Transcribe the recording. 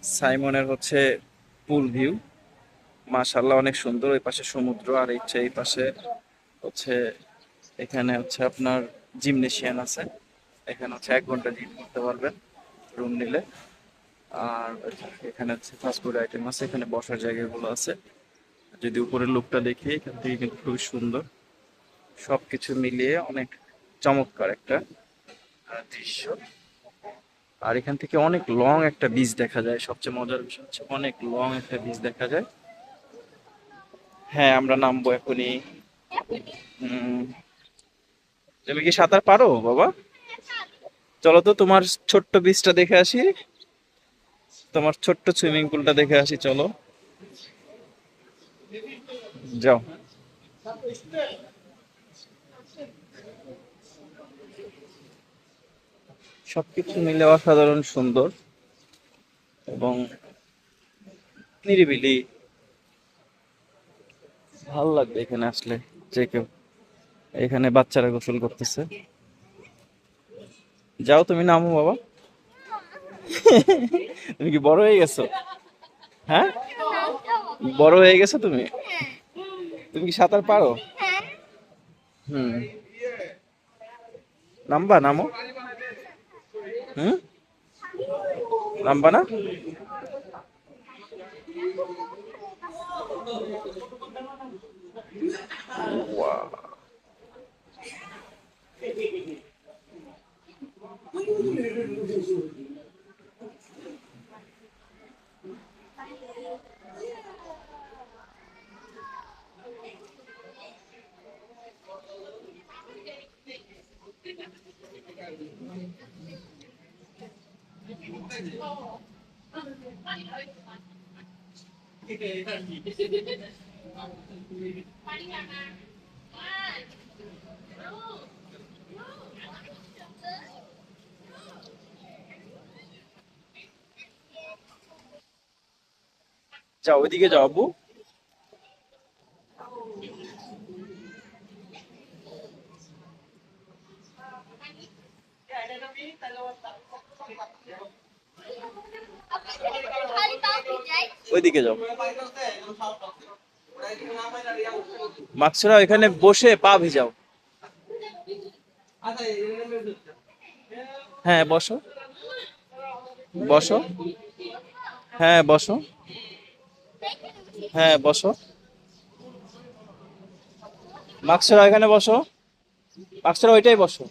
সাইমনের হচ্ছে পুল ভিউ, মাশাআল্লাহ অনেক সুন্দর। ওই পাশে সমুদ্র, আর এই পাশে হচ্ছে, এখানে হচ্ছে আপনার জিমনেশিয়ান আছে। এখানে হচ্ছে 1 ঘন্টা জিম করতে পারবেন রুম নিলে। আর এখানে হচ্ছে ফাস্টফুড আইটেম আছে, এখানে বসার জায়গাগুলো আছে। যদি উপরের লুকটা দেখি, এখান থেকে কিন্তু খুবই সুন্দর। সবকিছু মিলিয়ে অনেক চমৎকার একটা দৃশ্য। আর এখান থেকে অনেক লং একটা বিচ দেখা যায়। সবচেয়ে মজার বিষয় হচ্ছে অনেক লং একটা বিচ দেখা যায়। হ্যাঁ, আমরা নামবো এখনই। উম, তুমি কি সাঁতার পারো বাবা? চলো তো তোমার ছোট্ট বিচটা দেখে আসি, তোমার ছোট্ট সুইমিং পুলটা দেখে আসি, চলো। যাও। সবকিছু মিলে অসাধারণ সুন্দর এবং নিরিবিলি। ভালো লাগবে এখানে আসলে যে কেউ। এখানে বাচ্চারা গোসল করতেছে। যাও, তুমি নামো বাবা। তুমি কি বড় হয়ে গেছো? হ্যাঁ, বড় হয়ে গেছো তুমি? তুমি কি সাঁতার পারো? হুম। নামবা, নামো। হুম। নামবা না? ওয়াও। যাও, ওইদিকে যাও আব্বু। ওইদিকে যাও। মাকসুরা, এখানে বসে পা ভিজাও। হ্যাঁ, বসো। বসো। হ্যাঁ, বসো। হ্যাঁ, বসো। মাকসুরা, এখানে বসো। মাকসুরা, ওইটাই বসো।